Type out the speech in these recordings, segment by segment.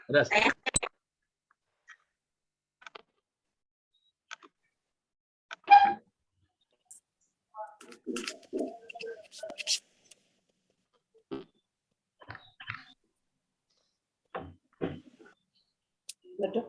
Terus. Betul.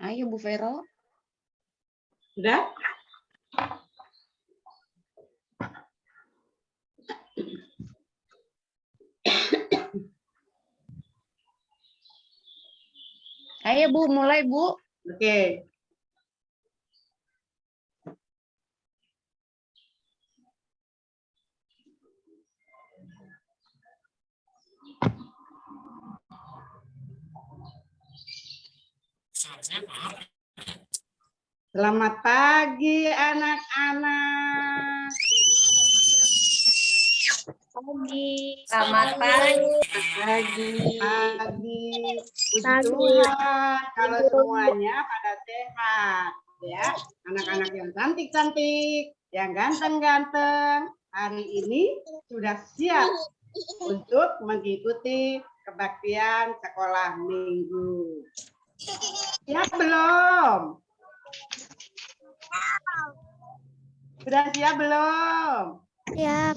Ayo Bu Vero. Sudah? Ayo Bu, mulai Bu. Oke. Selamat pagi anak-anak. Selamat pagi. Pagi. Puji Tuhan kalau semuanya pada sehat ya. Anak-anak yang cantik-cantik, yang ganteng-ganteng, hari ini sudah siap untuk mengikuti kebaktian sekolah minggu. Siap belum? Sudah siap belum? Siap.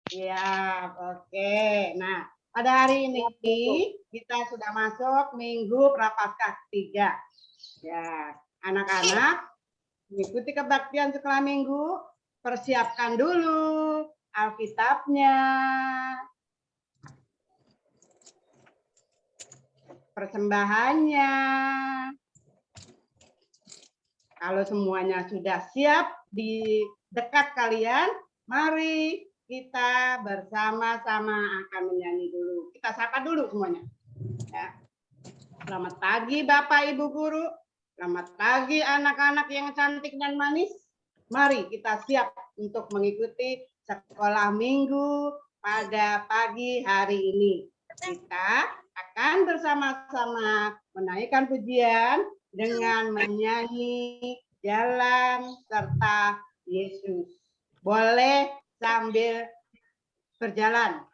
Siap, oke. Nah, pada hari ini kita sudah masuk minggu Prapaskah 3. Ya, anak-anak mengikuti kebaktian sekolah minggu, persiapkan dulu Alkitabnya, persembahannya. Kalau semuanya sudah siap di dekat kalian, mari kita bersama-sama akan menyanyi dulu. Kita sapa dulu semuanya. Ya. Selamat pagi Bapak Ibu Guru. Selamat pagi anak-anak yang cantik dan manis. Mari kita siap untuk mengikuti sekolah minggu pada pagi hari ini. Kita akan bersama-sama menaikkan pujian dengan menyanyi Jalan serta Yesus. Boleh sambil berjalan.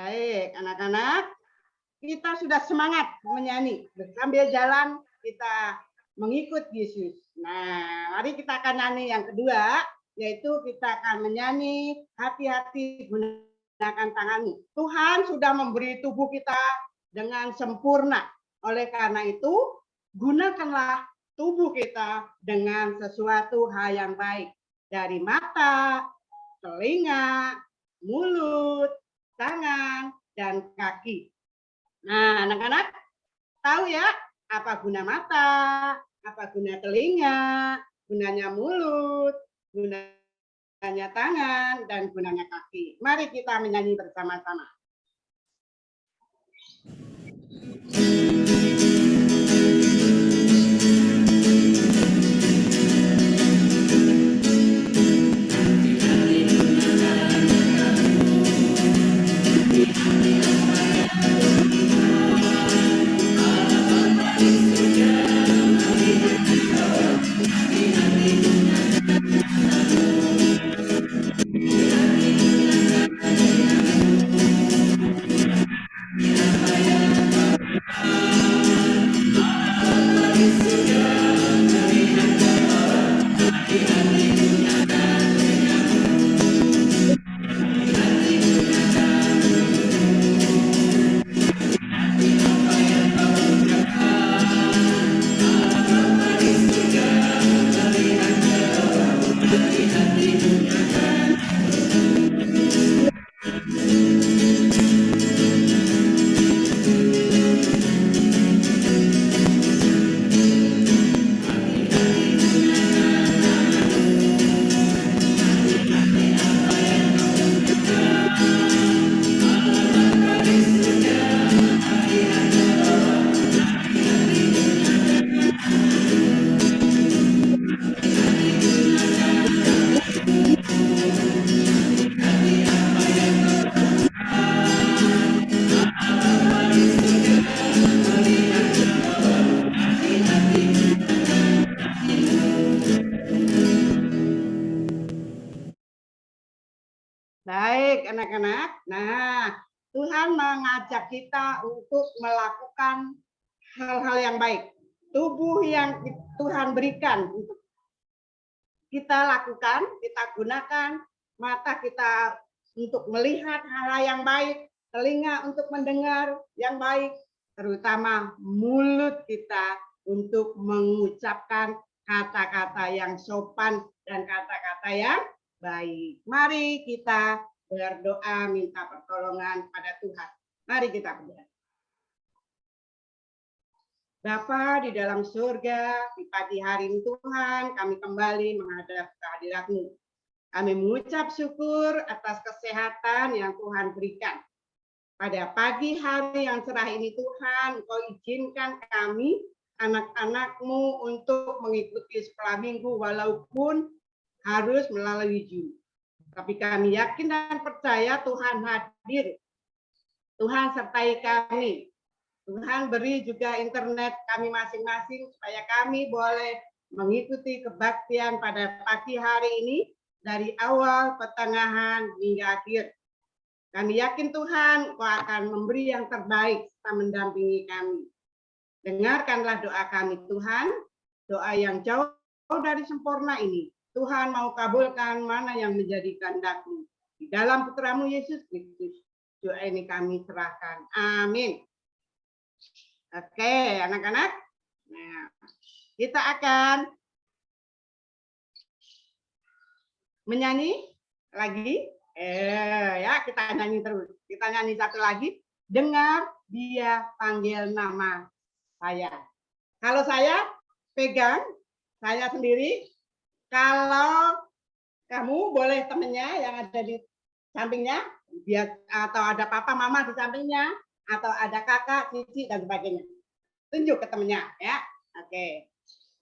Baik, anak-anak, kita sudah semangat menyanyi. Sambil jalan kita mengikut Yesus. Nah, mari kita akan nyanyi yang kedua, yaitu kita akan menyanyi hati-hati gunakan tanganmu. Tuhan sudah memberi tubuh kita dengan sempurna. Oleh karena itu, gunakanlah tubuh kita dengan sesuatu hal yang baik. Dari mata, telinga, mulut, tangan, dan kaki. Nah, anak-anak tahu ya apa guna mata, apa guna telinga, gunanya mulut, gunanya tangan, dan gunanya kaki. Mari kita menyanyi bersama-sama. Baik, anak-anak. Nah, Tuhan mengajak kita untuk melakukan hal-hal yang baik. Tubuh yang Tuhan berikan untuk kita lakukan, kita gunakan, mata kita untuk melihat hal-hal yang baik, telinga untuk mendengar yang baik, terutama mulut kita untuk mengucapkan kata-kata yang sopan dan kata-kata yang baik. Mari kita berdoa minta pertolongan pada Tuhan. Mari kita berdoa. Bapa di dalam surga, di pagi hari ini Tuhan, kami kembali menghadap kehadirat-Mu. Kami mengucap syukur atas kesehatan yang Tuhan berikan. Pada pagi hari yang cerah ini Tuhan, Engkau izinkan kami, anak-anak-Mu untuk mengikuti sekolah minggu walaupun harus melalui Zoom. Tapi kami yakin dan percaya Tuhan hadir. Tuhan sertai kami. Tuhan beri juga internet kami masing-masing supaya kami boleh mengikuti kebaktian pada pagi hari ini dari awal, pertengahan, hingga akhir. Kami yakin Tuhan Engkau akan memberi yang terbaik serta mendampingi kami. Dengarkanlah doa kami Tuhan, doa yang jauh dari sempurna ini. Tuhan mau kabulkan mana yang menjadi kehendak-Mu. Di dalam Putra-Mu Yesus Kristus, doa ini kami serahkan. Amin. Oke, anak-anak. Nah, kita akan menyanyi lagi. Ya, kita nyanyi terus. Kita nyanyi satu lagi. Dengar dia panggil nama saya. Kalau saya pegang, saya sendiri. Kalau kamu boleh temennya yang ada di sampingnya, biar atau ada papa mama di sampingnya, atau ada kakak, cici, dan sebagainya. Tunjuk ke temennya, ya. Oke.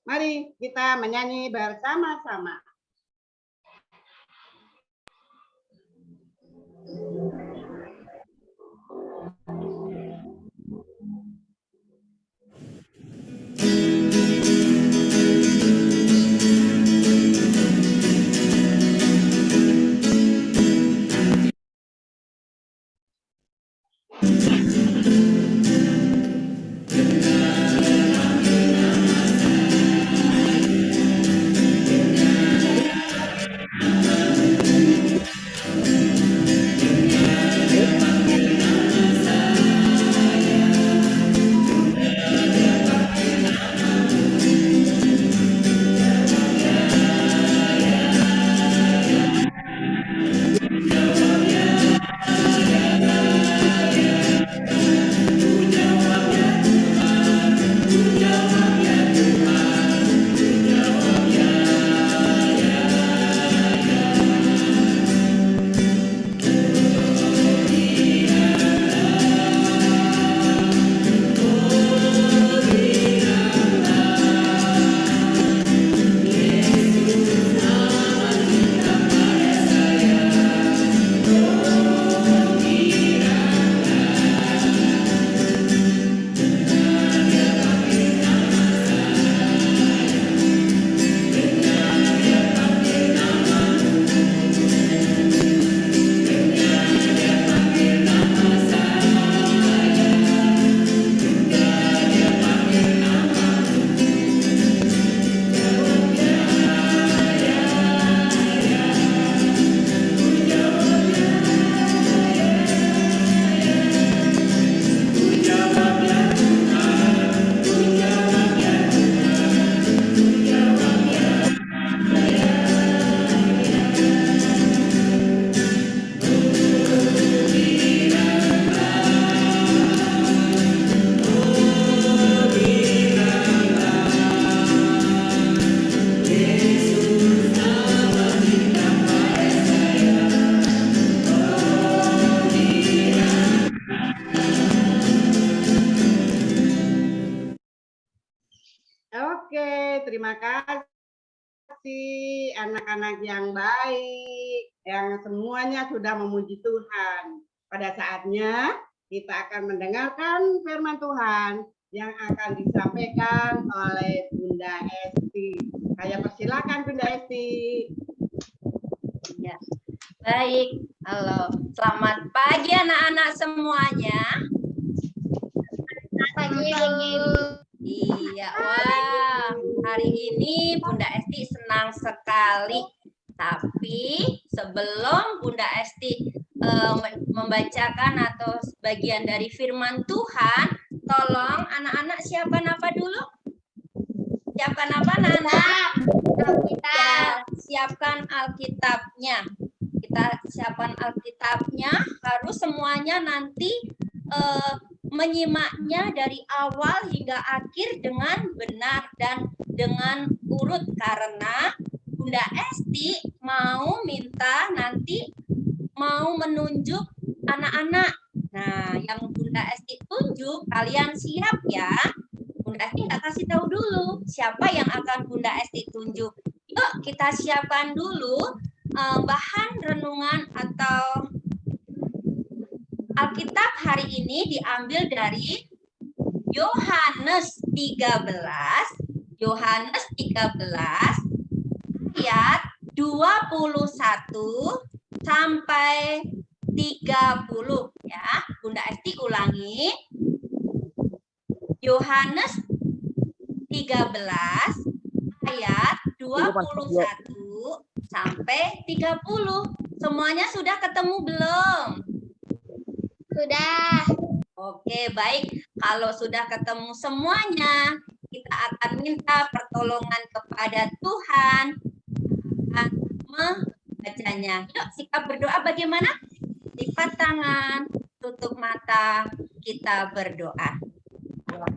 Mari kita menyanyi bersama-sama. terima kasih anak-anak yang baik, yang semuanya sudah memuji Tuhan. Pada saatnya kita akan mendengarkan firman Tuhan yang akan disampaikan oleh Bunda Esti. Saya persilakan Bunda Esti. Ya. Baik, halo. Selamat pagi anak-anak semuanya. Pagi. Iya, wah. Hari ini Bunda Esti senang sekali. Tapi sebelum Bunda Esti membacakan atau sebagian dari firman Tuhan, tolong anak-anak siapkan apa dulu? Siapkan apa, anak-anak? Ya, siapkan Alkitabnya. Kita siapkan Alkitabnya, harus semuanya nanti menyimaknya dari awal hingga akhir dengan benar dan dengan urut, karena Bunda Esti mau minta nanti mau menunjuk anak-anak. Nah, yang Bunda Esti tunjuk, kalian siap ya? Bunda Esti nggak kasih tahu dulu siapa yang akan Bunda Esti tunjuk. Yuk kita siapkan dulu bahan renungan atau Alkitab hari ini diambil dari Yohanes 13 ayat 21 sampai 30 ya. Bunda Esti ulangi. Yohanes 13 ayat 21 sampai 30. Semuanya sudah ketemu belum? Sudah. Oke, baik. Kalau sudah ketemu semuanya, kita akan minta pertolongan kepada Tuhan akan membacanya. Yuk, sikap berdoa bagaimana? Lipat tangan, tutup mata, kita berdoa.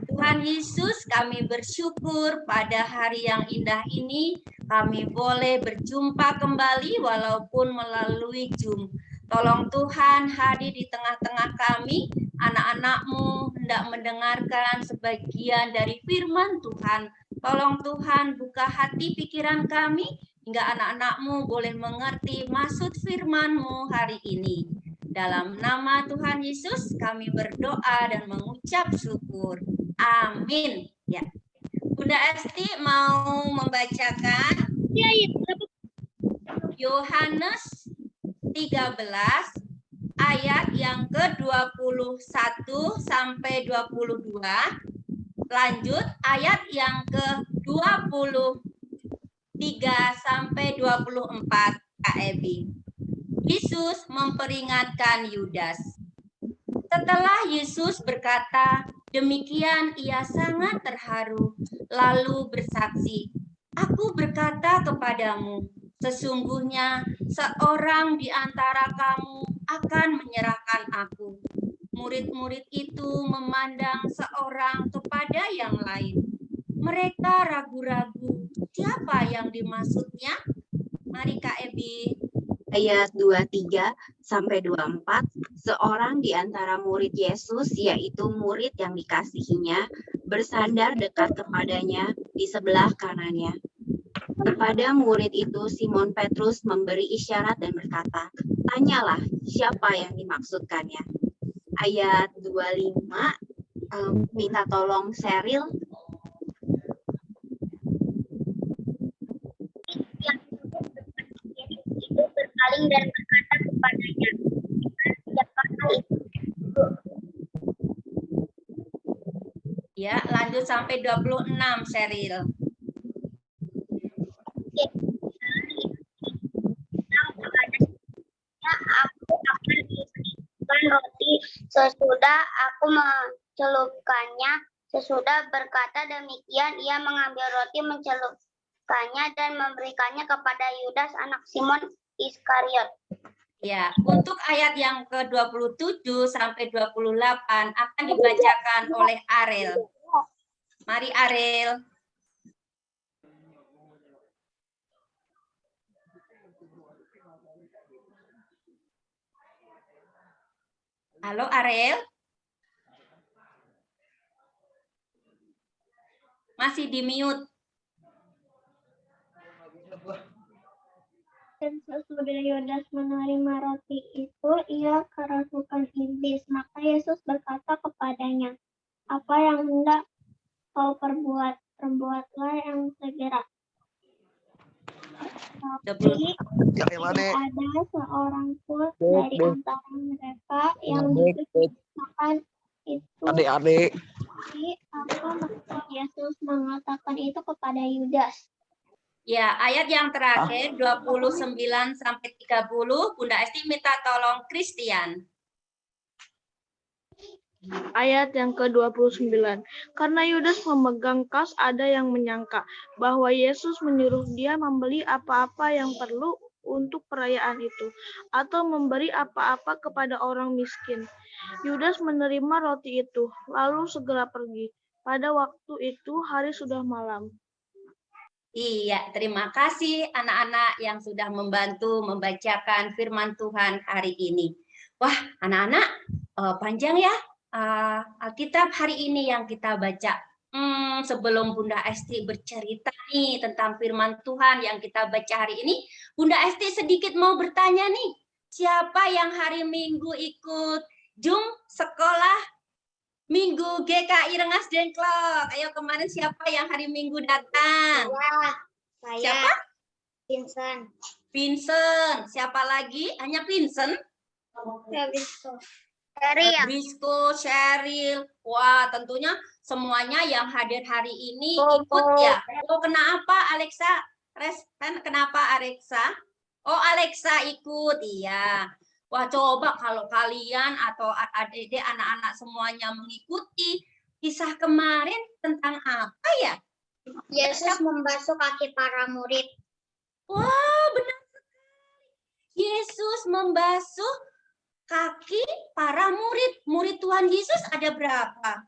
Tuhan Yesus, kami bersyukur pada hari yang indah ini kami boleh berjumpa kembali walaupun melalui Zoom. Tolong Tuhan hadir di tengah-tengah kami, anak-anak-Mu hendak mendengarkan sebagian dari firman Tuhan. Tolong Tuhan buka hati pikiran kami hingga anak-anak-Mu boleh mengerti maksud firman-Mu hari ini. Dalam nama Tuhan Yesus kami berdoa dan mengucap syukur. Amin. Ya. Bunda Esti mau membacakan Yohanes 13 ayat yang ke-21 sampai 22. Lanjut ayat yang ke-23 sampai 24 Kak Ebi. Yesus memperingatkan Yudas. Setelah Yesus berkata demikian, ia sangat terharu, lalu bersaksi, "Aku berkata kepadamu, sesungguhnya seorang di antara kamu akan menyerahkan aku." Murid-murid itu memandang seorang kepada yang lain. Mereka ragu-ragu, siapa yang dimaksudnya? Mari Kak Ebi. Ayat 23 sampai 24, seorang di antara murid Yesus, yaitu murid yang dikasihinya, bersandar dekat kepadanya di sebelah kanannya. Kepada murid itu Simon Petrus memberi isyarat dan berkata, "Tanyalah siapa yang dimaksudkannya." Ayat 25, minta tolong Sheryl. Berpaling dan berkata kepadanya, "Siapakah itu?" Ya, lanjut sampai 26, Sheryl. Aku akan diberikan roti sesudah aku mencelupkannya. Sesudah berkata demikian, ia mengambil roti, mencelupkannya dan memberikannya kepada Yudas anak Simon Iskariot. Ya, untuk ayat yang ke-27 sampai 28 akan dibacakan oleh Arel. Mari Arel. Halo Arel. Masih di mute. Dan sesudah Yudas menerima roti itu, ia kerasukan iblis. Maka Yesus berkata kepadanya, apa yang hendak kau perbuat? Perbuatlah yang segera. Tapi tidak ada seorang pun dari antara mereka yang diceritakan itu. Adik-adik. Jadi, apa maksud Yesus mengatakan itu kepada Yudas? Ya, ayat yang terakhir 29 sampai 30, Bunda Esti minta tolong Christian. Ayat yang ke-29. Karena Yudas memegang kas, ada yang menyangka bahwa Yesus menyuruh dia membeli apa-apa yang perlu untuk perayaan itu, atau memberi apa-apa kepada orang miskin. Yudas menerima roti itu, lalu segera pergi. Pada waktu itu hari sudah malam. Iya, terima kasih anak-anak yang sudah membantu membacakan firman Tuhan hari ini. Wah, anak-anak, panjang ya Alkitab hari ini yang kita baca. Sebelum Bunda Esti bercerita nih tentang firman Tuhan yang kita baca hari ini, Bunda Esti sedikit mau bertanya nih, siapa yang hari Minggu ikut Zoom sekolah Minggu GKI Rengas Dengklok? Ayo, kemarin siapa yang hari Minggu datang? Saya. Siapa? Vincent. Vincent. Siapa lagi? Hanya Vincent? Ya, Vincent. Sheryl. Brisco, Sheryl. Wah, tentunya semuanya yang hadir hari ini ikut ya. Oh, kenapa Alexa? Kenapa Alexa? Oh, Alexa ikut, iya. Wah, coba kalau kalian atau adik-adik anak-anak semuanya mengikuti kisah kemarin tentang apa ya? Yesus membasuh kaki para murid. Wah, benar sekali. Yesus membasuh kaki para murid. Murid Tuhan Yesus ada berapa?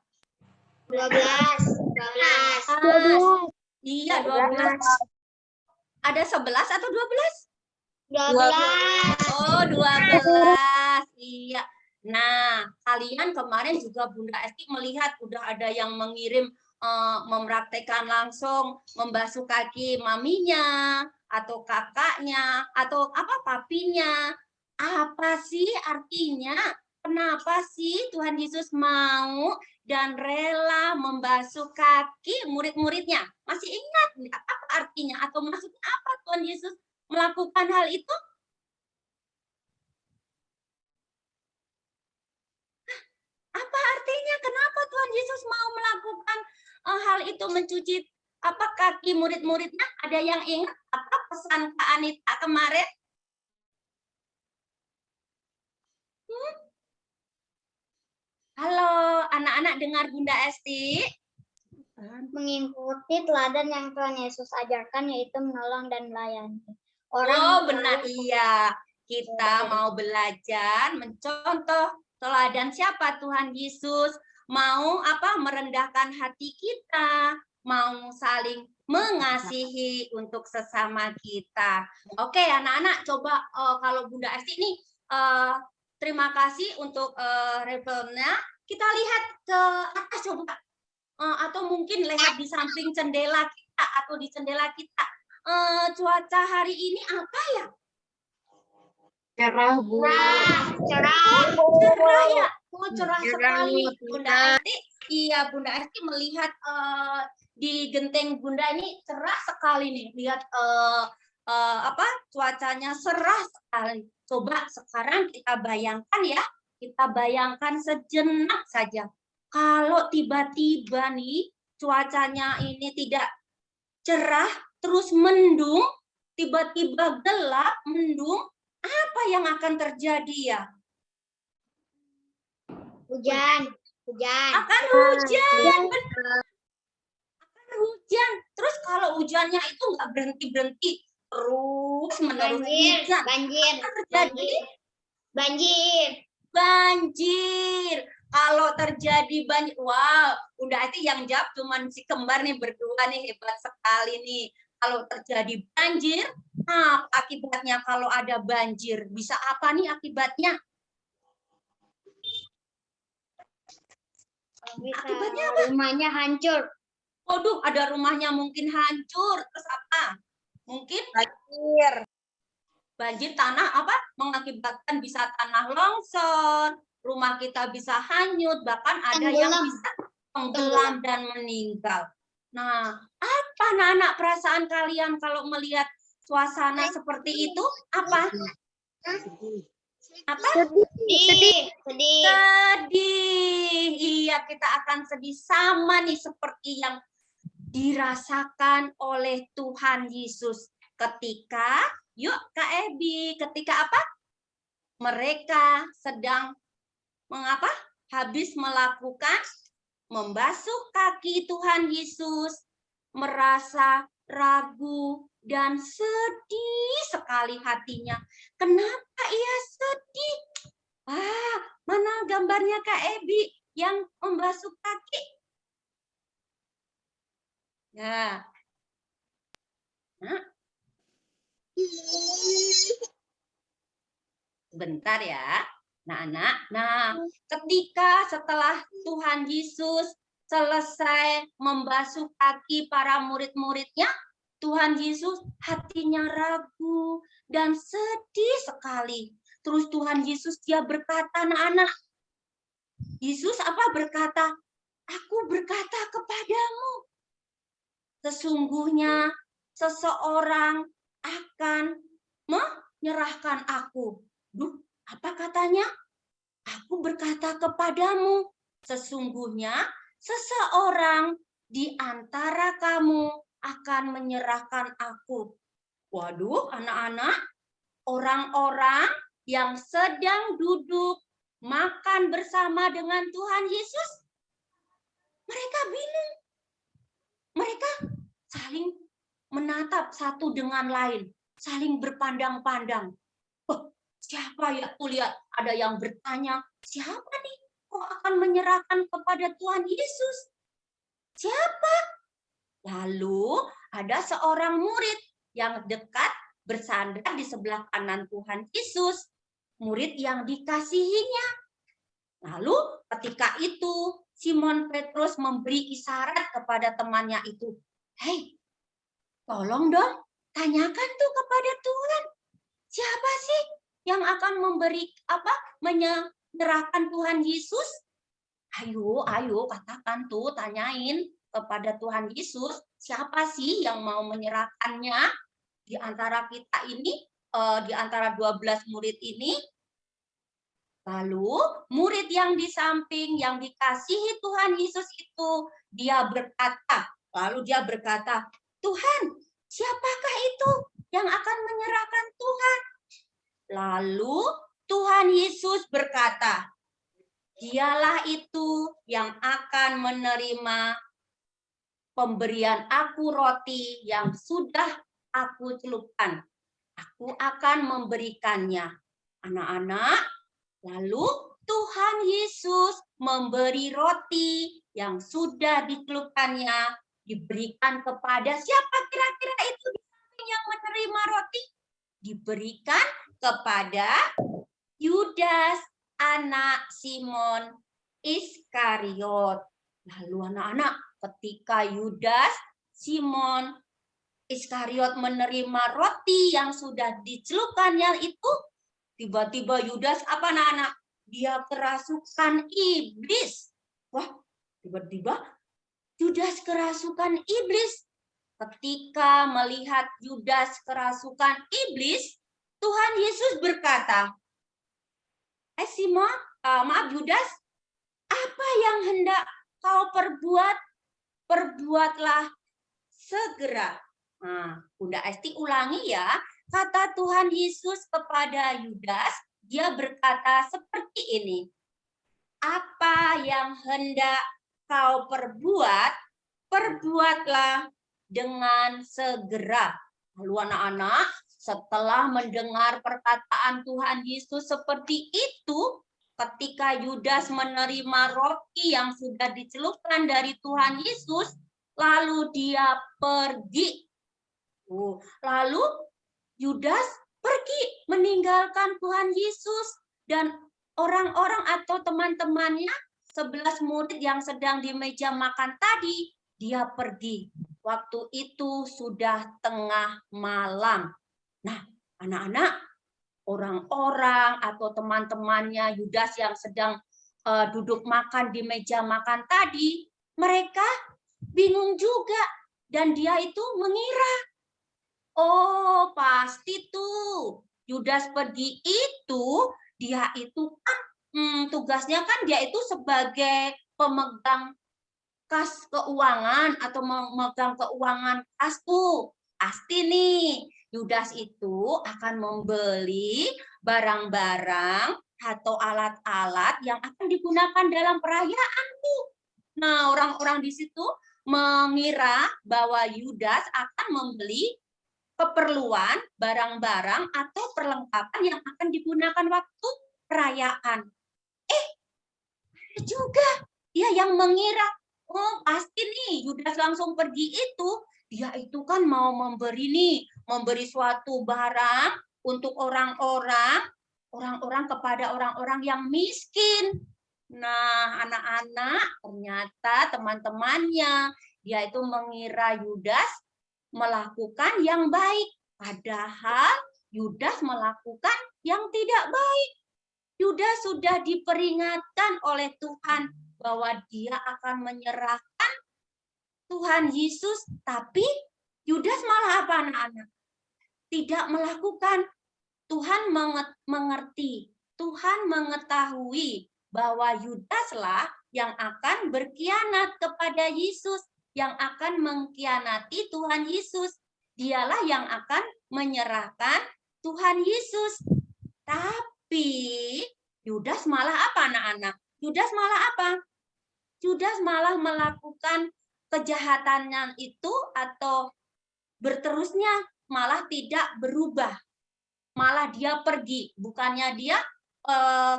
12. Iya, 12. Ada 11 atau 12? 12. Oh, 12. Iya. Nah, kalian kemarin juga Bunda Esti melihat udah ada yang mengirim mempraktekkan langsung membasuh kaki maminya atau kakaknya atau apa papinya. Apa sih artinya? Kenapa sih Tuhan Yesus mau dan rela membasuh kaki murid-muridnya? Masih ingat nggak apa artinya atau maksudnya apa Tuhan Yesus melakukan hal itu? Apa artinya? Kenapa Tuhan Yesus mau melakukan hal itu, mencuci kaki murid-muridnya? Ada yang ingat apa pesan Kak Anita kemarin? Halo, anak-anak dengar Bunda Esti? Mengikuti teladan yang Tuhan Yesus ajarkan, yaitu menolong dan melayani. Benar, iya. Kita mau belajar mencontoh teladan siapa Tuhan Yesus. Mau merendahkan hati kita, mau saling mengasihi untuk sesama kita. Oke, anak-anak, coba kalau Bunda Esti nih terima kasih untuk referensinya. Kita lihat ke atas coba. Atau mungkin lihat di samping jendela kita atau di jendela kita. Cuaca hari ini apa ya? Cerah, Bu. Cerah. Cerah ya. Cerah sekali. Bunda Esti, iya Bunda Esti melihat di genteng Bunda ini cerah sekali nih. Lihat cuacanya cerah sekali. Coba sekarang kita bayangkan ya. Kita bayangkan sejenak saja. Kalau tiba-tiba nih cuacanya ini tidak cerah, terus mendung, tiba-tiba gelap, mendung, apa yang akan terjadi ya? Hujan. Akan hujan, benar. Akan hujan. Terus kalau hujannya itu nggak berhenti-berhenti, terus menerus hujan. Banjir. Kalau terjadi banjir, wow, Bunda Esti yang jawab cuman si kembar nih berdua nih, hebat sekali nih. Kalau terjadi banjir, akibatnya kalau ada banjir, bisa apa nih akibatnya? Akibatnya apa? Rumahnya hancur. Waduh, ada rumahnya mungkin hancur. Terus apa? Mungkin Banjir. banjir tanah apa? Mengakibatkan bisa tanah longsor, rumah kita bisa hanyut, bahkan ada yang bisa tenggelam dan meninggal. Nah, apa anak-anak perasaan kalian kalau melihat suasana seperti itu? Apa? Apa? Sedih. Sedih. Iya, kita akan sedih sama nih seperti yang dirasakan oleh Tuhan Yesus ketika, yuk Kak Ebi, ketika apa? Mereka sedang mengapa? Habis melakukan membasuh kaki Tuhan Yesus, merasa ragu dan sedih sekali hatinya. Kenapa ia sedih? Mana gambarnya Kak Ebi yang membasuh kaki? Nah. Sebentar ya. Nah, ketika setelah Tuhan Yesus selesai membasuh kaki para murid-muridnya, Tuhan Yesus hatinya ragu dan sedih sekali. Terus Tuhan Yesus dia berkata, anak-anak, Yesus apa berkata? Aku berkata kepadamu, sesungguhnya seseorang akan menyerahkan aku. Duh, apa katanya? Aku berkata kepadamu, sesungguhnya seseorang di antara kamu akan menyerahkan aku. Waduh, anak-anak, orang-orang yang sedang duduk makan bersama dengan Tuhan Yesus, mereka bingung. Mereka saling menatap satu dengan lain, saling berpandang-pandang. Siapa ya? Tuh lihat, ada yang bertanya, siapa nih kok akan menyerahkan kepada Tuhan Yesus? Siapa? Lalu ada seorang murid yang dekat bersandar di sebelah kanan Tuhan Yesus, murid yang dikasihinya. Lalu ketika itu Simon Petrus memberi isyarat kepada temannya itu, "Hei, tolong dong tanyakan tuh kepada Tuhan, siapa sih yang akan menyerahkan Tuhan Yesus? Ayo katakan tuh, tanyain kepada Tuhan Yesus, siapa sih yang mau menyerahkannya di antara kita ini, di antara 12 murid ini?" Lalu murid yang di samping yang dikasihi Tuhan Yesus itu, dia berkata, "Tuhan, siapakah itu yang akan menyerahkan Tuhan?" Lalu Tuhan Yesus berkata, "Dialah itu yang akan menerima pemberian aku roti yang sudah aku celupkan. Aku akan memberikannya." Anak-anak, lalu Tuhan Yesus memberi roti yang sudah dicelupkannya, diberikan kepada siapa kira-kira itu yang menerima roti? Diberikan kepada Yudas, anak Simon Iskariot. Lalu anak-anak, ketika Yudas, Simon Iskariot menerima roti yang sudah dicelupkannya itu, tiba-tiba Yudas apa anak-anak? Dia kerasukan iblis. Wah, tiba-tiba Yudas kerasukan iblis. Ketika melihat Yudas kerasukan iblis, Tuhan Yesus berkata, Simon, Yudas, apa yang hendak kau perbuat? Perbuatlah segera. Nah, Bunda Esti ulangi ya, kata Tuhan Yesus kepada Yudas, dia berkata seperti ini, apa yang hendak kau perbuat, perbuatlah dengan segera. Lalu anak-anak, setelah mendengar perkataan Tuhan Yesus seperti itu, ketika Yudas menerima roti yang sudah dicelupkan dari Tuhan Yesus, lalu dia pergi. Lalu Yudas pergi meninggalkan Tuhan Yesus dan orang-orang atau teman-temannya, 11 murid yang sedang di meja makan tadi, dia pergi. waktu itu sudah tengah malam. Nah, anak-anak, orang-orang atau teman-temannya Yudas yang sedang duduk makan di meja makan tadi, mereka bingung juga. Dan dia itu mengira, oh pasti tuh Yudas pergi itu, dia itu kan tugasnya kan dia itu sebagai pemegang kas keuangan atau memegang keuangan kas tuh. Pasti nih Yudas itu akan membeli barang-barang atau alat-alat yang akan digunakan dalam perayaan tuh. Nah, orang-orang di situ mengira bahwa Yudas akan membeli keperluan barang-barang atau perlengkapan yang akan digunakan waktu perayaan. Juga dia yang mengira, oh pasti nih Yudas langsung pergi itu, dia itu kan mau memberi suatu barang untuk orang-orang kepada orang-orang yang miskin. Nah, anak-anak, ternyata teman-temannya, dia itu mengira Yudas melakukan yang baik. Padahal Yudas melakukan yang tidak baik. Yudas sudah diperingatkan oleh Tuhan bahwa dia akan menyerahkan Tuhan Yesus. Tapi Yudas malah apa anak-anak? Tidak melakukan. Tuhan mengerti. Tuhan mengetahui bahwa Yudaslah yang akan berkhianat kepada Yesus, yang akan mengkhianati Tuhan Yesus. Dialah yang akan menyerahkan Tuhan Yesus. Tapi Yudas malah apa anak-anak? Yudas malah apa? Yudas malah melakukan kejahatannya itu atau berterusnya malah tidak berubah. Malah dia pergi. Bukannya dia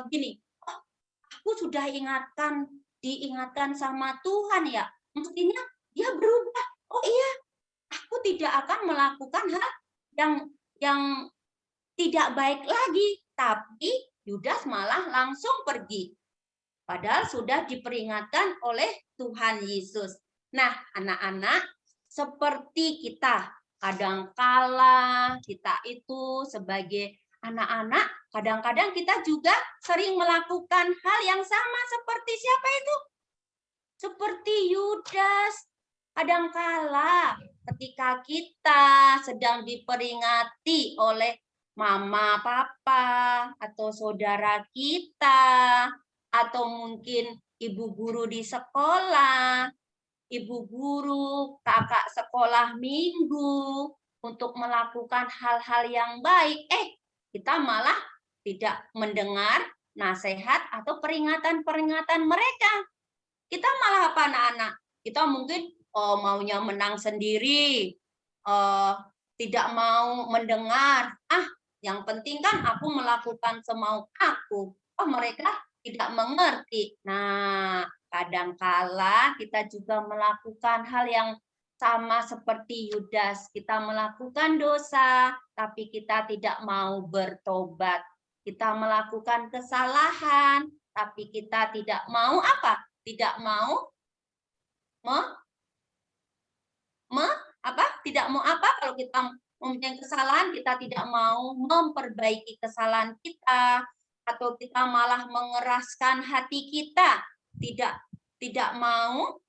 gini, aku sudah diingatkan sama Tuhan ya. Mestinya dia berubah. Oh iya, aku tidak akan melakukan hal yang tidak baik lagi. Tapi Yudas malah langsung pergi. Padahal sudah diperingatkan oleh Tuhan Yesus. Nah, anak-anak, seperti kita, kadangkala kita itu sebagai anak-anak, kadang-kadang kita juga sering melakukan hal yang sama seperti siapa itu? Seperti Yudas. Kadangkala ketika kita sedang diperingati oleh mama, papa, atau saudara kita, atau mungkin ibu guru di sekolah, ibu guru, kakak sekolah minggu, untuk melakukan hal-hal yang baik, kita malah tidak mendengar nasihat atau peringatan-peringatan mereka. Kita malah apa anak-anak? Kita mungkin maunya menang sendiri, tidak mau mendengar. Yang penting kan aku melakukan semau aku. Mereka tidak mengerti. Nah, kadangkala kita juga melakukan hal yang sama seperti Yudas. Kita melakukan dosa, tapi kita tidak mau bertobat. Kita melakukan kesalahan, tapi kita tidak mau apa? Tidak mau tidak mau apa kalau kita mempunyai kesalahan, kita tidak mau memperbaiki kesalahan kita, atau kita malah mengeraskan hati kita, tidak mau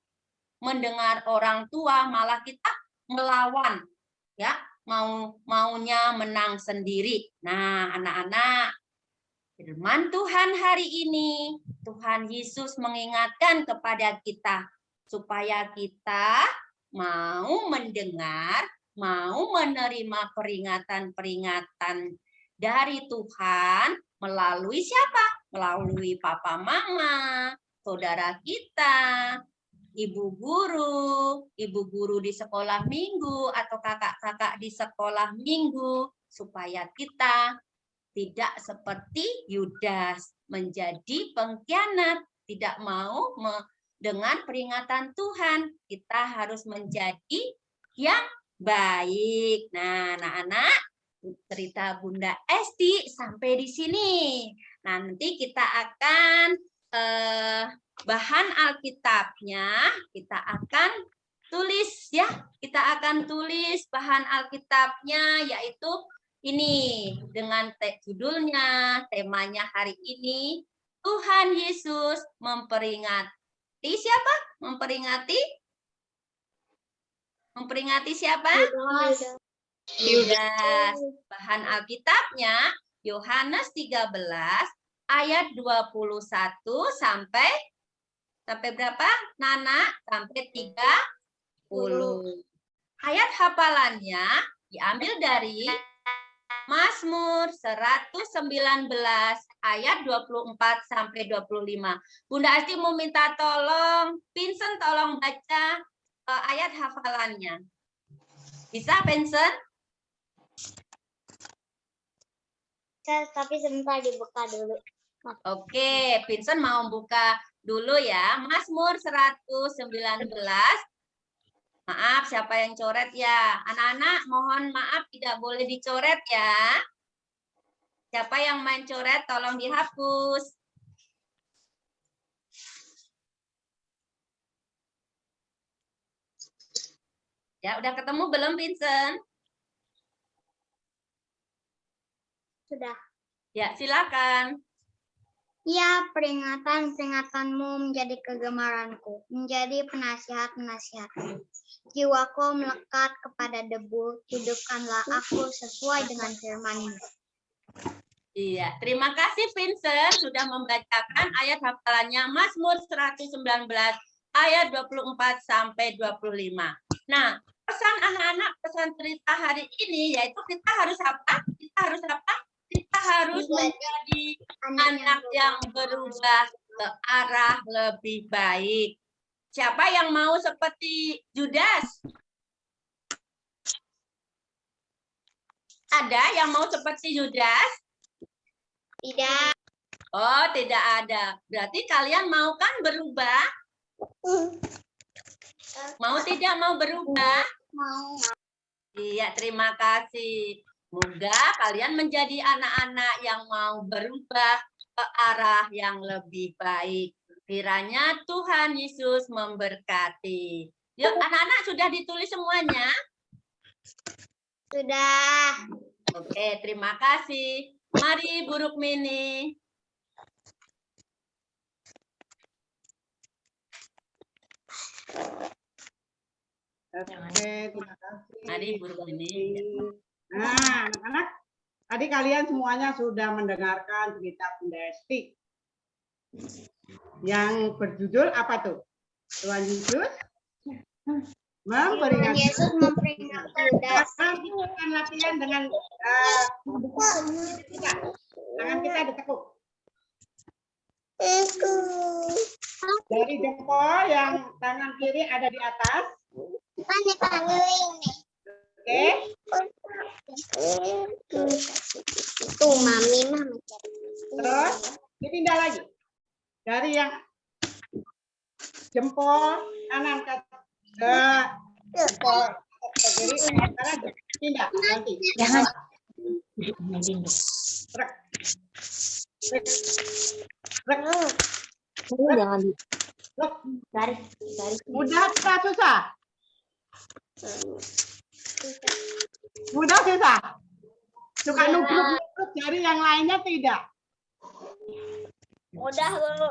mendengar orang tua, malah kita melawan, ya, maunya menang sendiri. Nah, anak-anak, firman Tuhan hari ini, Tuhan Yesus mengingatkan kepada kita supaya kita mau mendengar, mau menerima peringatan-peringatan dari Tuhan melalui siapa? Melalui papa mama, saudara kita, ibu guru di sekolah minggu, atau kakak-kakak di sekolah minggu, supaya kita tidak seperti Yudas menjadi pengkhianat, tidak mau dengan peringatan Tuhan. Kita harus menjadi yang baik. Nah, anak-anak, cerita Bunda Esti sampai di sini. Nanti kita akan bahan Alkitabnya, kita akan tulis ya. Kita akan tulis bahan Alkitabnya, yaitu ini dengan judulnya, temanya hari ini, Tuhan Yesus memperingati siapa? Memperingati siapa? Yudas. Bahan Alkitabnya Yohanes 13 ayat 21 sampai berapa? Nana sampai 30. Ayat hafalannya diambil dari Mazmur 119 ayat 24 sampai 25. Bunda Asti mau minta tolong, Vincent tolong baca ayat hafalannya. Bisa, Vincent? Tapi sebentar dibuka dulu. Oke, Vincent mau buka dulu ya. Mazmur 119. Maaf, siapa yang coret ya? Anak-anak, mohon maaf tidak boleh dicoret ya. Siapa yang main coret, tolong dihapus. Ya, udah ketemu belum, Vincent? Sudah. Ya, silakan. Ya, peringatan-peringatanmu menjadi kegemaranku, menjadi penasihat-penasihatku. Jiwaku melekat kepada debu, hidupkanlah aku sesuai dengan firman-Mu. Iya, terima kasih Vincent sudah membacakan ayat hafalannya Mazmur 119 ayat 24 sampai 25. Nah, pesan anak-anak, pesan cerita hari ini yaitu kita harus apa? Kita harus menjadi anak yang berubah ke arah lebih baik. Siapa yang mau seperti Yudas? Ada yang mau seperti Yudas? Tidak. Oh, tidak ada. Berarti kalian mau kan berubah? Mau tidak mau berubah? Mau. Iya, terima kasih. Semoga kalian menjadi anak-anak yang mau berubah ke arah yang lebih baik. Kiranya Tuhan Yesus memberkati. Yuk, anak-anak sudah ditulis semuanya? Sudah. Oke, terima kasih. Mari, Bu Rukmini. Oke, terima kasih. Mari, Bu Rukmini. Nah, anak-anak, tadi kalian semuanya sudah mendengarkan cerita Bunda Esti yang berjudul apa tuh? Tuhan Yesus memperingatkan. Yesus memperingatkan Yudas. Sekarang kita akan latihan dengan tangan kita ditekuk. Dari jempol yang tangan kiri ada di atas. Oke. Tuh, mami. Terus dipindah lagi. Dari yang jempol kanan ke jempol kiri, sekarang pindah nanti. Jangan. Trek. Jangan Garis. Mudah atau susah? Mudah susah. Suka nubruk jari yang lainnya tidak. Udah, Bu.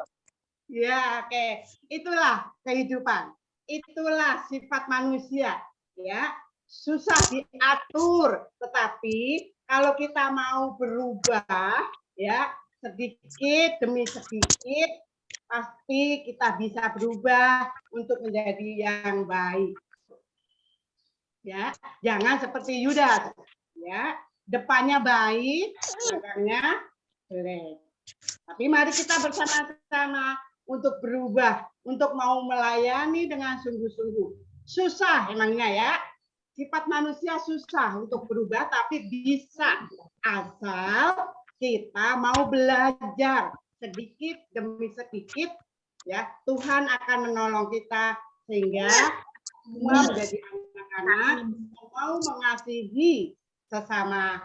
Ya, oke. Itulah kehidupan. Itulah sifat manusia, ya. Susah diatur, tetapi kalau kita mau berubah, ya, sedikit demi sedikit pasti kita bisa berubah untuk menjadi yang baik. Ya, jangan seperti Yudas, ya. Depannya baik, belakangnya jelek. Tapi mari kita bersama-sama untuk berubah, untuk mau melayani dengan sungguh-sungguh. Susah emangnya ya. Sifat manusia susah untuk berubah, tapi bisa asal kita mau belajar sedikit demi sedikit, ya. Tuhan akan menolong kita sehingga semua menjadi anak-anak yang mau mengasihi sesama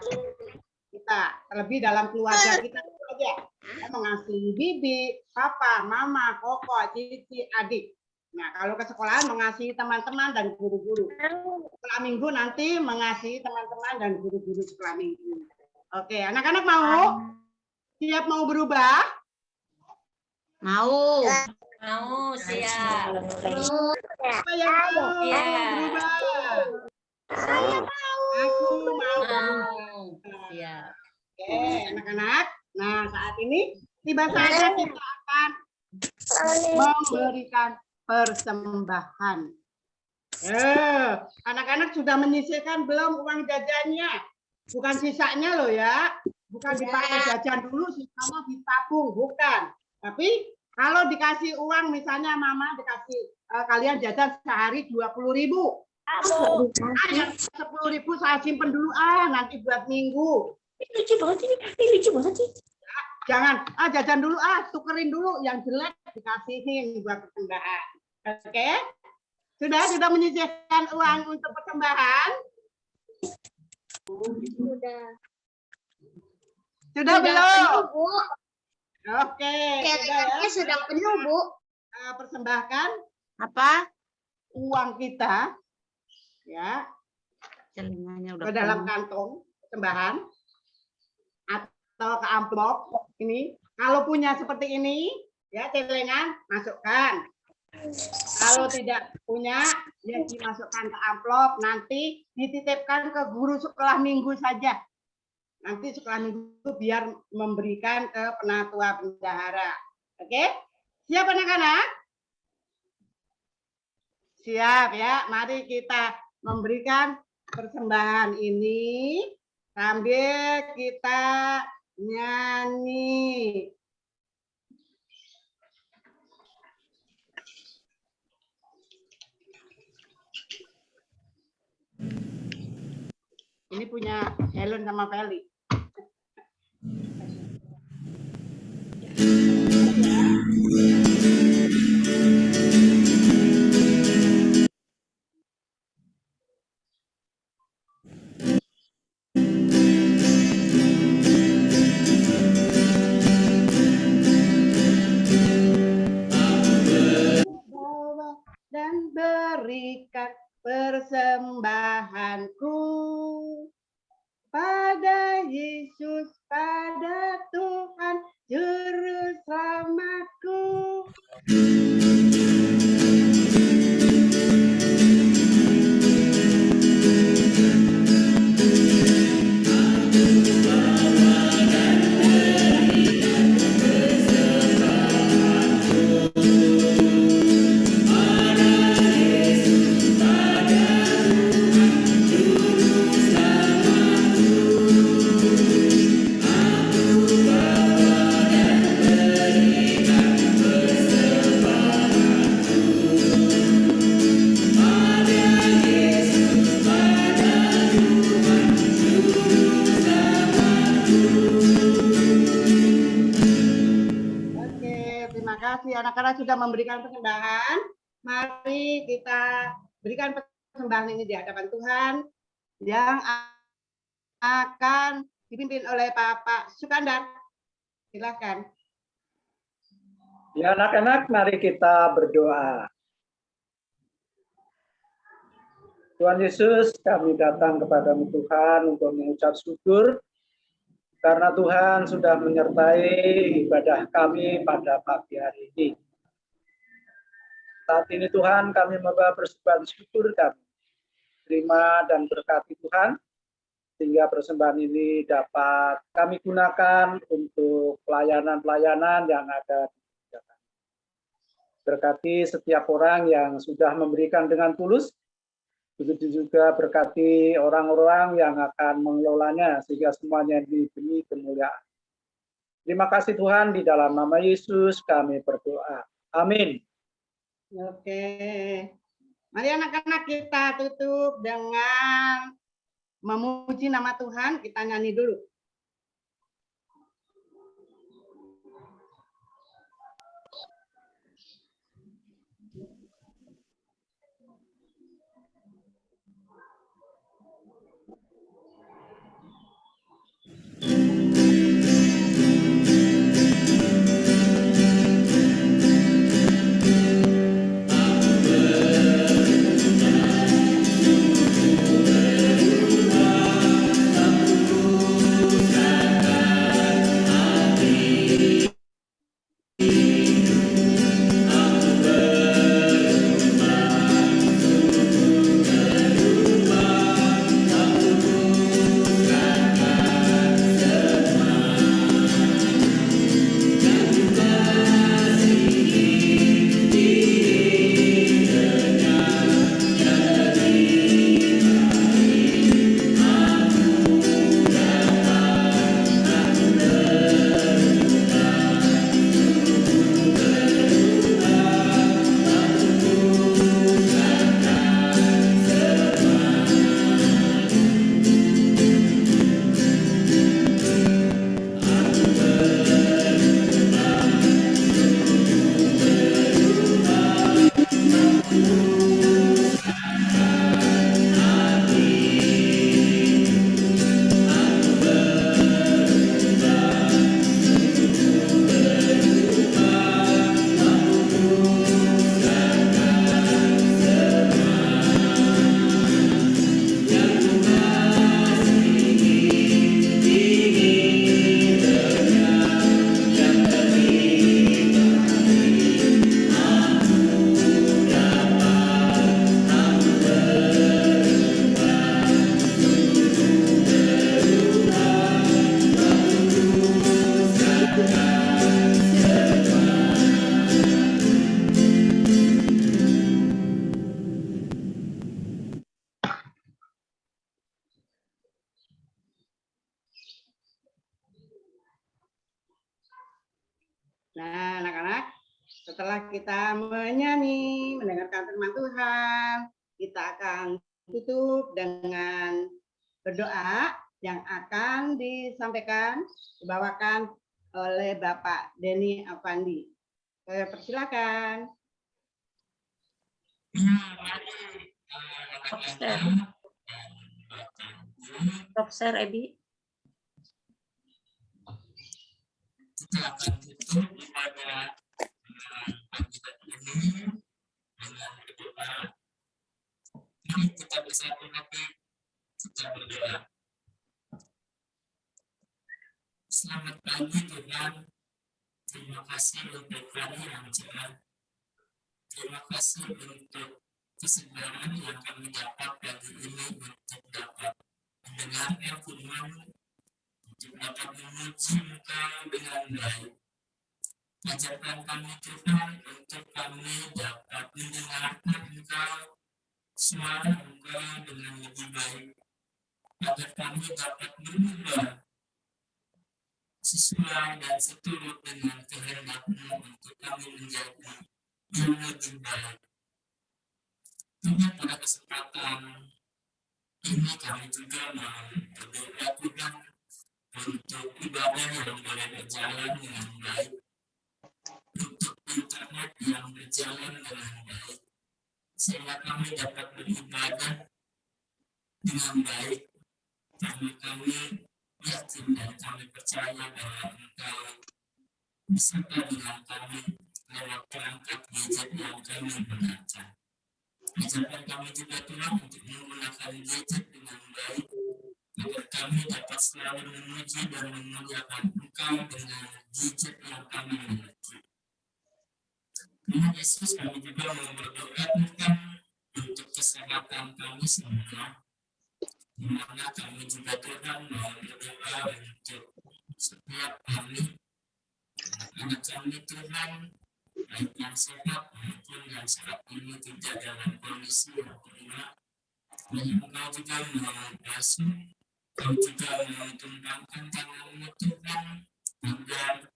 kita, terlebih dalam keluarga kita aja, ya, mengasihi bibi, papa, mama, koko, cici, adik. Nah, kalau ke sekolahan mengasihi teman-teman dan guru-guru. Sekolah minggu nanti mengasihi teman-teman dan guru-guru sekolah minggu. Oke, anak-anak mau? Siap mau berubah? Mau. Mau, siap. Siapa yang mau Iya. berubah? Aku mau. Mau. Siap. Oke, anak-anak. Nah, saat ini tiba saatnya kita akan memberikan persembahan. Anak-anak sudah menyisihkan belum uang jajannya? Bukan sisanya loh ya. Bukan dipakai jajan dulu, sisanya ditabung, bukan. Tapi kalau dikasih uang, misalnya mama dikasih kalian jajan sehari 20.000. Yang 10.000 saya simpen dulu nanti buat minggu. Lucu banget ini. Jangan jajan dulu tukerin dulu yang jelek dikasihin buat persembahan. Oke? Sudah menyisihkan uang untuk persembahan? Sudah belum? Bu. Oke, sudah ya. Sudah penuh, Bu. Persembahkan Apa? uang kita ya Celinganya ke dalam kantong persembahan atau ke amplop ini. Kalau punya seperti ini ya celengan masukkan. Kalau tidak punya ya dimasukkan ke amplop, nanti dititipkan ke guru sekolah minggu saja. Nanti sekolah minggu biar memberikan ke penatua bendahara. Oke? Siap anak-anak? Siap ya. Mari kita memberikan persembahan ini sambil kita nyanyi. Ini punya Helen sama Feli. Dan berikan persembahanku pada Yesus, pada Tuhan Juru Selamatku. Terima kasih anak-anak sudah memberikan persembahan. Mari kita berikan persembahan ini di hadapan Tuhan yang akan dipimpin oleh Bapak Sukandar. Silakan. Ya anak-anak, mari kita berdoa. Tuhan Yesus, kami datang kepadamu Tuhan untuk mengucap syukur karena Tuhan sudah menyertai ibadah kami pada pagi hari ini. Saat ini Tuhan kami membawa persembahan syukur kami. Terima dan berkati Tuhan, sehingga persembahan ini dapat kami gunakan untuk pelayanan-pelayanan yang ada di Jakarta. Berkati setiap orang yang sudah memberikan dengan tulus, begitu juga berkati orang-orang yang akan mengelolanya sehingga semuanya diberi kemuliaan. Terima kasih Tuhan, di dalam nama Yesus kami berdoa. Amin. Oke. Mari anak-anak kita tutup dengan memuji nama Tuhan. Kita nyanyi dulu. Setelah kita menyanyi, mendengarkan firman Tuhan, kita akan tutup dengan berdoa yang akan dibawakan oleh Bapak Denny Avandi. Saya persilakan. Stop share, Ebi. Kita akan tutup pada pagi ini dengan berdoa. Mari kita bersatu hati, kita berdoa. Selamat pagi Tuhan. Terima kasih untuk hari yang cerah. Terima kasih untuk kesedaran yang kami dapat pagi ini untuk dapat mendengarkan firman, untuk dapat memuji Engkau dengan baik. Ajarkan kami Tuhan untuk kami dapat mendengarkan Engkau, suara Engkau dengan lebih baik, agar kami dapat berubah sesuai dan seturut dengan kehendak-Mu untuk kami menjadi yang lebih baik. Tuhan, pada kesempatan ini kami juga berdoa Tuhan untuk ibadah yang boleh berjalan dengan baik, untuk internet yang berjalan dengan baik, sehingga kami dapat beribadah dengan baik, karena kami yakin dan kami percaya bahwa Engkau beserta dengan kami lewat perangkat gadget yang kami gunakan. Ajarkan kami juga Tuhan untuk menggunakan gadget dengan baik, agar kami dapat selalu memuji dan memuliakan Engkau dengan gadget yang kami miliki. Tuhan Yesus, kami juga mau berdoa Tuhan untuk kesehatan kami semua, di mana kami juga Tuhan mau berdoa untuk setiap kami, anak kami Tuhan, baik yang sehat maupun yang saat ini tidak dalam kondisi yang prima. Dan Engkau juga mengasihi, Engkau juga mentumpangkan tangan-Mu Tuhan, agar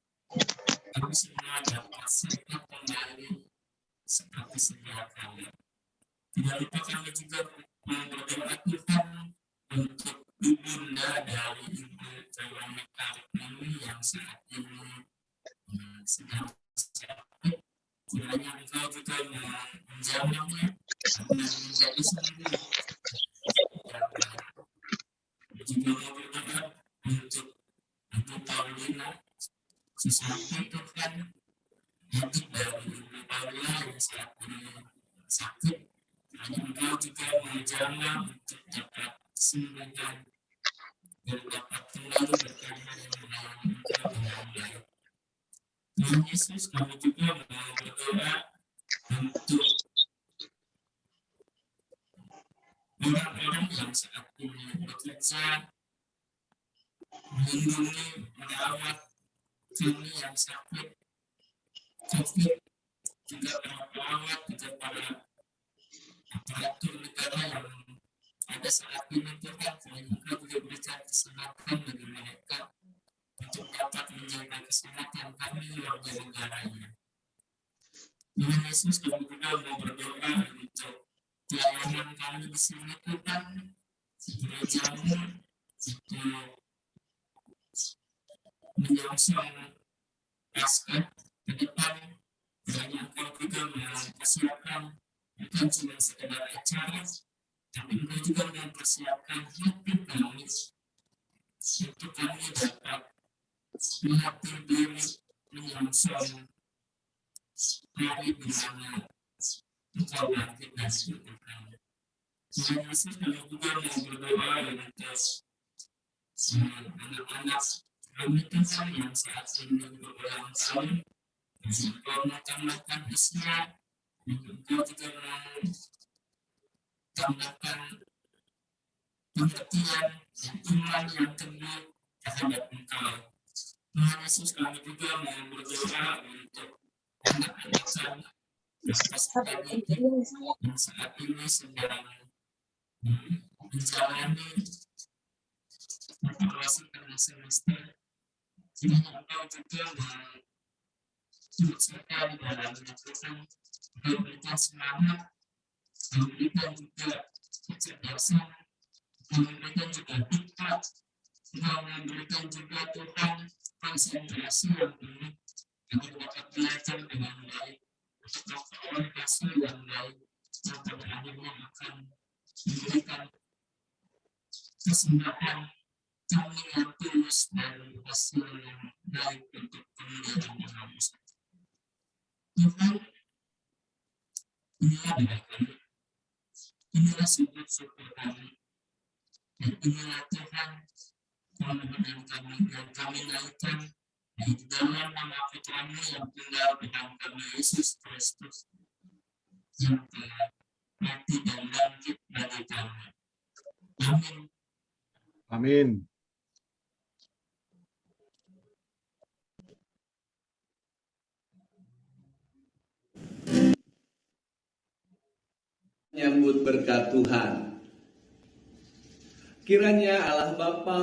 kami semua dapat sehat kembali seperti sedia kala. Tidak lupa kami juga berdoa Tuhan untuk ibunda dari Ibu Veronica ini yang saat ini sedang sakit. Kiranya Engkau juga menjamahnya agar menjadi sembuh. Juga mau berdoa untuk Ibu Paulina, sesuatu Tuhan, adik dari Ibu Paulina yang saat ini sakit. Hanya Engkau juga menjamah untuk dapat kesembuhan dan dapat kembali berkarya dan melayani Engkau dengan baik. Tuhan Yesus, kami juga mau berdoa untuk orang-orang yang saat ini bekerja, melindungi, merawat kami yang sakit COVID, juga para perawat, juga para aparatur negara yang ada saat ini Tuhan, Engkau juga berikan kesehatan bagi mereka untuk dapat menjaga kesehatan kami warga negaranya. Tuhan Yesus, kami juga mau berdoa untuk pelayanan kami di sini Tuhan, gereja-Mu, untuk menyongsong Paskah ke depan. Kiranya Engkau juga mempersiapkan bukan cuma sekedar acara, tapi Engkau juga mempersiapkan hati kami untuk kami dapat menghadir diri menyongsong hari di mana Engkau bangkit dari hidup kami. Tuhan Yesus, kami juga mau berdoa untuk anak-anak kami Tuhan yang saat ini berulang tahun, Engkau mau tambahkan usia, Engkau juga mau tambahkan pengertian dan iman yang teguh terhadap Engkau. Tuhan Yesus, kami juga mau berdoa untuk anak-anak kami yang saat ini sedang menjalani evaluasi tengah semester. Kiranya Engkau juga turut serta di dalam melakukan, memberikan semangat, memberikan juga kecerdasan, memberikan juga hikmat, memberikan juga Tuhan konsentrasi yang penuh agar dapat belajar dengan baik, untuk memperoleh hasil yang baik, yang pada akhirnya akan memberikan kesembuhan kami yang tulus dan hasil yang baik untuk kemuliaan nama Yesus. Tuhan, inilah doa kami, inilah sujud-syukur kami, dan inilah Tuhan permohonan kami yang kami naikkan di dalam nama Putra-Mu yang tunggal dengan kami Yesus Kristus yang telah mati dan bangkit bagi kami. Amin. Amin. Menyambut berkat Tuhan. Kiranya Allah Bapa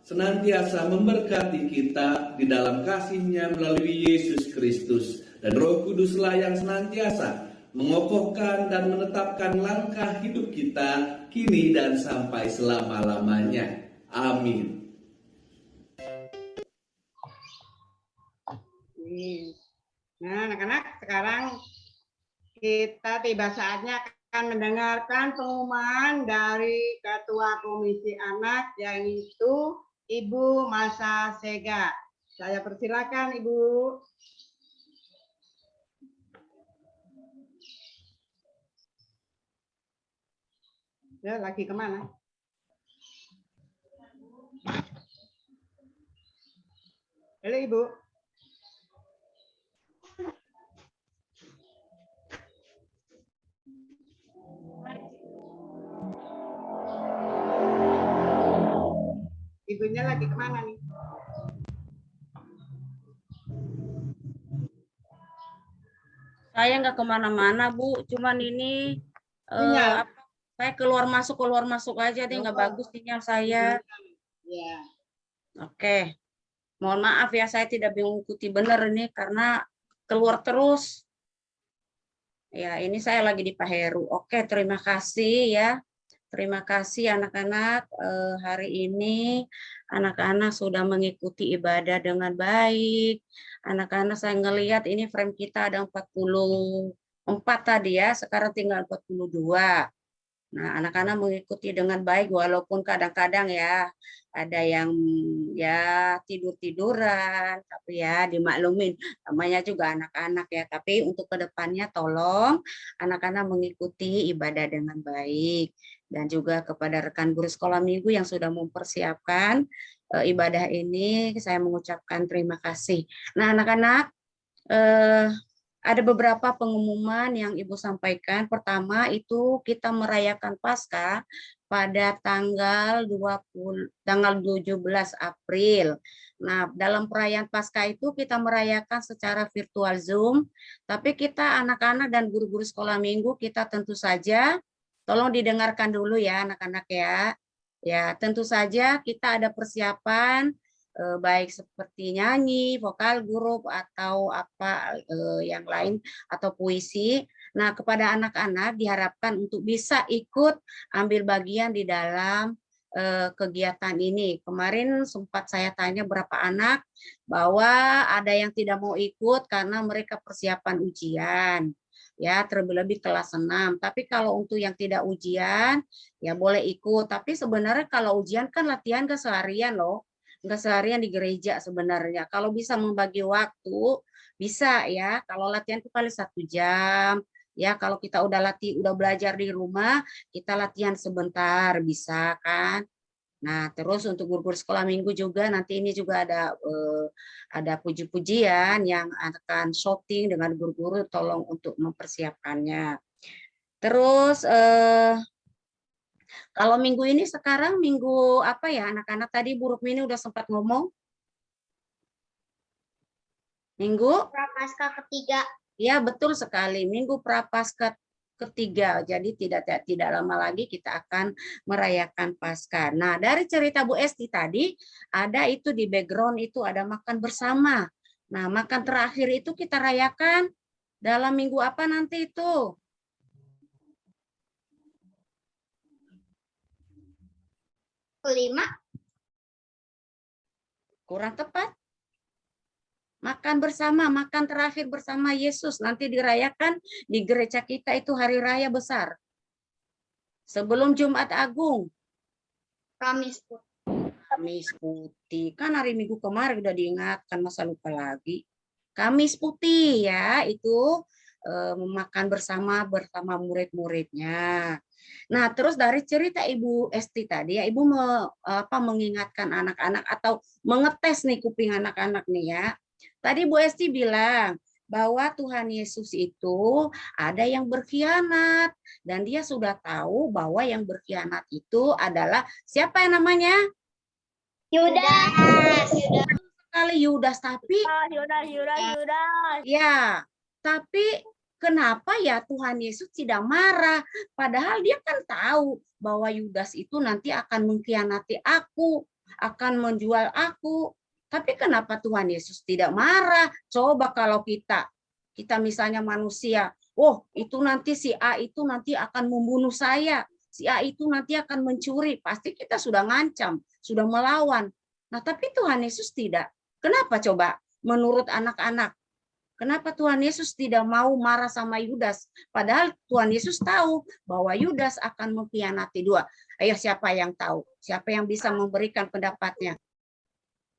senantiasa memberkati kita di dalam kasih-Nya melalui Yesus Kristus, dan Roh Kuduslah yang senantiasa mengokohkan dan menetapkan langkah hidup kita kini dan sampai selama-lamanya. Amin. Nah, anak-anak, sekarang kita tiba saatnya akan mendengarkan pengumuman dari Ketua Komisi Anak, yaitu Ibu Masa Sega. Saya persilakan, Ibu. Ya, lagi kemana? Halo, Ibu. Ibunya lagi kemana nih? Saya nggak kemana-mana, Bu. Cuman ini Sinyal. saya keluar masuk aja, deh nggak bagus sinyal saya. Ya. Oke. Mohon maaf ya, saya tidak mengikuti benar ini karena keluar terus. Ya, ini saya lagi di Pak Heru. Oke, terima kasih ya. Terima kasih anak-anak. Hari ini anak-anak sudah mengikuti ibadah dengan baik. Anak-anak saya ngelihat ini frame kita ada 44 tadi ya, sekarang tinggal 42. Nah, anak-anak mengikuti dengan baik walaupun kadang-kadang ya ada yang ya tidur-tiduran, tapi ya dimaklumin namanya juga anak-anak ya. Tapi untuk kedepannya tolong anak-anak mengikuti ibadah dengan baik, dan juga kepada rekan guru sekolah minggu yang sudah mempersiapkan ibadah ini, saya mengucapkan terima kasih. Nah, anak-anak, ada beberapa pengumuman yang Ibu sampaikan. Pertama itu kita merayakan Paskah pada tanggal 17 April. Nah, dalam perayaan Paskah itu kita merayakan secara virtual Zoom, tapi kita anak-anak dan guru-guru sekolah minggu kita tentu saja, tolong didengarkan dulu ya anak-anak ya. Ya, tentu saja kita ada persiapan baik seperti nyanyi, vokal grup, atau apa yang lain, atau puisi. Nah, kepada anak-anak diharapkan untuk bisa ikut ambil bagian di dalam kegiatan ini. Kemarin sempat saya tanya berapa anak, bahwa ada yang tidak mau ikut karena mereka persiapan ujian. Ya, terlebih-lebih kelas 6. Tapi kalau untuk yang tidak ujian, ya boleh ikut. Tapi sebenarnya kalau ujian kan latihan ke seharian loh. Enggak seharian di gereja sebenarnya. Kalau bisa membagi waktu, bisa ya. Kalau latihan itu kali 1 jam. Ya, kalau kita udah belajar di rumah, kita latihan sebentar, bisa kan. Nah, terus untuk guru-guru sekolah minggu juga nanti ini juga ada puji-pujian yang akan shooting dengan guru-guru, tolong untuk mempersiapkannya. Terus kalau minggu ini sekarang minggu apa ya anak-anak, tadi Bu Rukmini udah sempat ngomong. Minggu Prapaskah ketiga. Ya, betul sekali. Minggu Prapaskah ketiga. Jadi tidak lama lagi kita akan merayakan Paskah. Nah, dari cerita Bu Esti tadi ada itu di background itu ada makan bersama. Nah, makan terakhir itu kita rayakan dalam minggu apa nanti itu? Kelima. Kurang tepat. Makan bersama, makan terakhir bersama Yesus. Nanti dirayakan di gereja kita itu hari raya besar. Sebelum Jumat Agung. Kamis. Kamis putih. Kan hari Minggu kemarin udah diingatkan, masa lupa lagi. Kamis putih ya, itu makan bersama murid-muridnya. Nah, terus dari cerita Ibu Esti tadi ya, Ibu mengingatkan anak-anak atau mengetes nih kuping anak-anak nih ya. Tadi Bu Esti bilang bahwa Tuhan Yesus itu ada yang berkhianat dan dia sudah tahu bahwa yang berkhianat itu adalah siapa yang namanya? Yudas. Sekali Yudas, tapi Yudas. ya, tapi kenapa ya Tuhan Yesus tidak marah? Padahal dia kan tahu bahwa Yudas itu nanti akan mengkhianati aku, akan menjual aku. Tapi kenapa Tuhan Yesus tidak marah? Coba kalau kita misalnya manusia, oh itu nanti si A itu nanti akan membunuh saya, si A itu nanti akan mencuri, pasti kita sudah ngancam, sudah melawan. Nah tapi Tuhan Yesus tidak. Kenapa coba menurut anak-anak? Kenapa Tuhan Yesus tidak mau marah sama Yudas? Padahal Tuhan Yesus tahu bahwa Yudas akan mengkhianati dua. Ayo siapa yang tahu? Siapa yang bisa memberikan pendapatnya?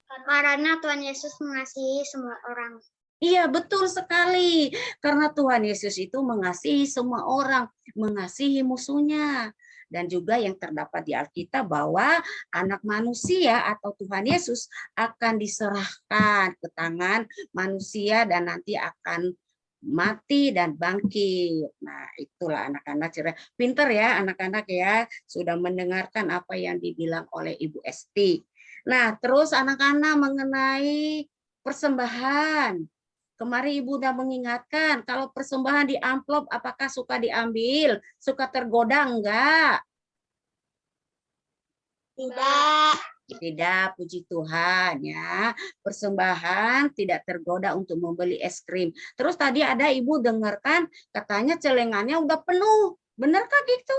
Karena Tuhan Yesus mengasihi semua orang. Iya, betul sekali. Karena Tuhan Yesus itu mengasihi semua orang, mengasihi musuhnya. Dan juga yang terdapat di Alkitab bahwa anak manusia atau Tuhan Yesus akan diserahkan ke tangan manusia dan nanti akan mati dan bangkit. Nah, itulah anak-anak cerita. Pinter ya anak-anak ya, sudah mendengarkan apa yang dibilang oleh Ibu Esti. Nah, terus anak-anak mengenai persembahan. Kemarin Ibu udah mengingatkan, kalau persembahan di amplop apakah suka diambil? Suka tergoda enggak? Tidak. Tidak, puji Tuhan ya. Persembahan tidak tergoda untuk membeli es krim. Terus tadi ada Ibu dengarkan katanya celengannya udah penuh. Benarkah gitu?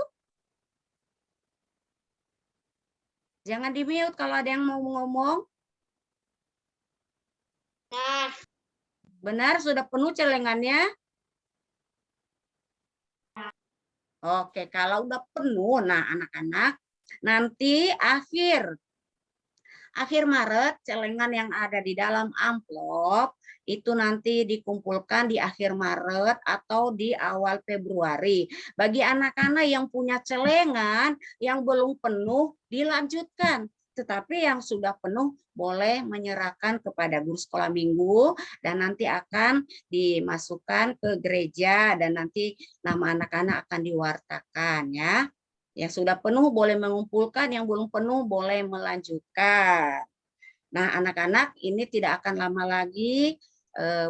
Jangan di-mute kalau ada yang mau ngomong. Nah. Benar, sudah penuh celengannya? Oke, kalau udah penuh, nah anak-anak, nanti akhir Maret, celengan yang ada di dalam amplop, itu nanti dikumpulkan di akhir Maret atau di awal Februari. Bagi anak-anak yang punya celengan, yang belum penuh, dilanjutkan. Tetapi yang sudah penuh boleh menyerahkan kepada guru sekolah minggu dan nanti akan dimasukkan ke gereja dan nanti nama anak-anak akan diwartakan ya. Yang sudah penuh boleh mengumpulkan, yang belum penuh boleh melanjutkan. Nah, anak-anak ini tidak akan lama lagi,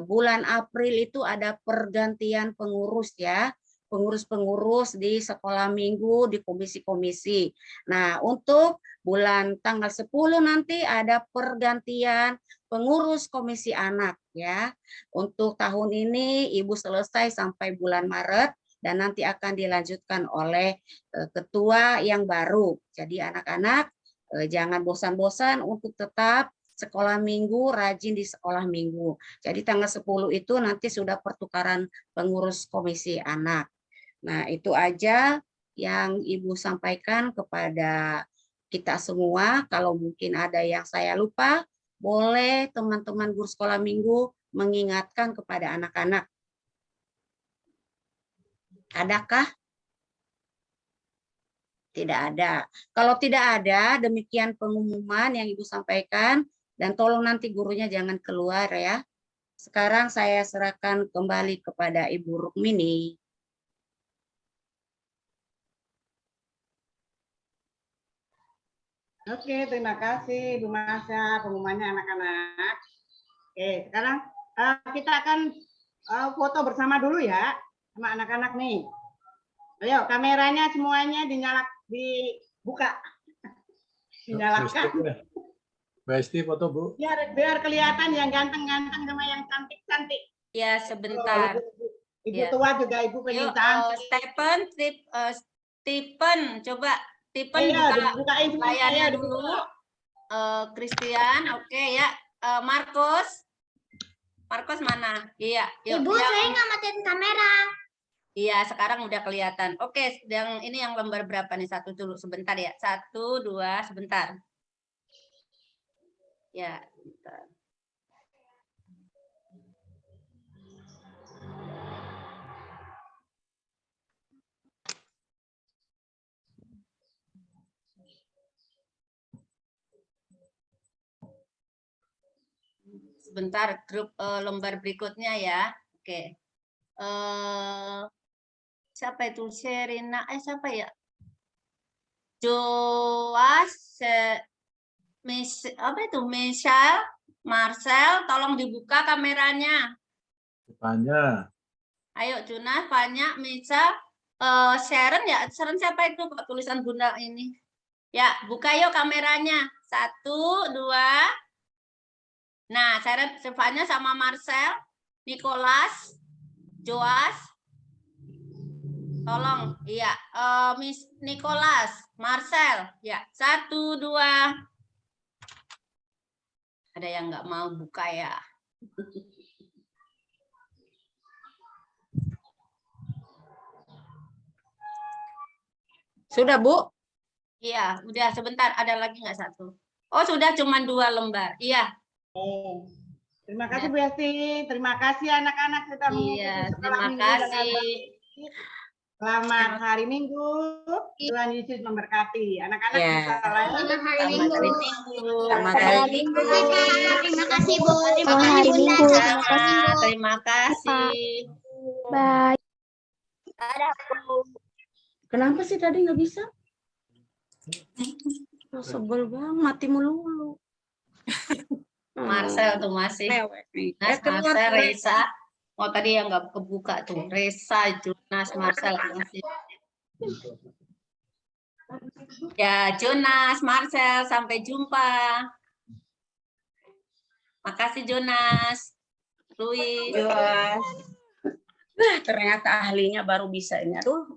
bulan April itu ada pergantian pengurus ya. Pengurus-pengurus di sekolah minggu, di komisi-komisi. Nah, untuk bulan tanggal 10 nanti ada pergantian pengurus komisi anak ya. Untuk tahun ini Ibu selesai sampai bulan Maret dan nanti akan dilanjutkan oleh ketua yang baru. Jadi anak-anak jangan bosan-bosan untuk tetap sekolah minggu, rajin di sekolah minggu. Jadi tanggal 10 itu nanti sudah pertukaran pengurus komisi anak. Nah, itu aja yang Ibu sampaikan kepada kita semua. Kalau mungkin ada yang saya lupa, boleh teman-teman guru sekolah minggu mengingatkan kepada anak-anak. Adakah? Tidak ada. Kalau tidak ada, demikian pengumuman yang Ibu sampaikan, dan tolong nanti gurunya jangan keluar ya. Sekarang saya serahkan kembali kepada Ibu Rukmini. Oke, terima kasih Bu Masya pengumumannya anak-anak. Oke, sekarang kita akan foto bersama dulu ya sama anak-anak nih. Ayo, kameranya semuanya dibuka. Dinyalakan. Besti foto, Bu. Biar kelihatan yang ganteng-ganteng sama yang cantik-cantik. Ya, sebentar. Ibu Ya. tua juga ibu pengen Yuk, cantik. Stephen, coba Stephen Ayo, bukain semuanya, layarnya ayo, dulu. dibuka. Christian, oke ya. Marcos mana? Iya. Yuk, Ibu, saya nggak matiin kamera. Iya, sekarang udah kelihatan. Oke, ini yang lembar berapa nih? Satu dulu, sebentar ya. 1, 2, sebentar. Ya, sebentar. Sebentar, grup lembar berikutnya ya. Oke. Siapa itu? Sherina, siapa ya? Joas, apa itu? Michelle, Marcel, tolong dibuka kameranya. Depannya. Ayo, Jonas, banyak, Michelle, Sharon ya. Sharon siapa itu? Kok tulisan Bunda ini? Ya, buka yuk kameranya. 1, 2. Nah, Sharon, Stefania sama Marcel, Nicholas, Joas, tolong, iya, Miss Nicholas, Marcel, ya, 1, 2. Ada yang nggak mau buka ya? Sudah, Bu? Iya, udah sebentar. Ada lagi nggak 1? Oh, sudah cuma 2 lembar. Iya. Terima kasih Bu Esti. Terima kasih anak-anak sudah mengikuti Iya, sekolah terima minggu dengan kasih. baik. Selamat hari Minggu. Tuhan Yesus memberkati. Anak-anak Ya. bisa lain. Selamat hari Selamat Minggu. hari Minggu. Selamat hari Minggu. Terima kasih Bu. Terima Selamat kasih hari Bunda. Minggu. Terima kasih Bu. Terima kasih. Bye. Dadah Bu. Kenapa sih tadi nggak bisa? Oh, sebel banget, mati melulu. Marcel tuh masih. Mewek nih. Marcel, Reza. Oh, tadi yang nggak kebuka tuh. Reza, Jonas, Marcel masih. Ya, Jonas, Marcel, sampai jumpa. Makasih Jonas. Louis. Nah, ternyata ahlinya baru bisa ini. Aduh.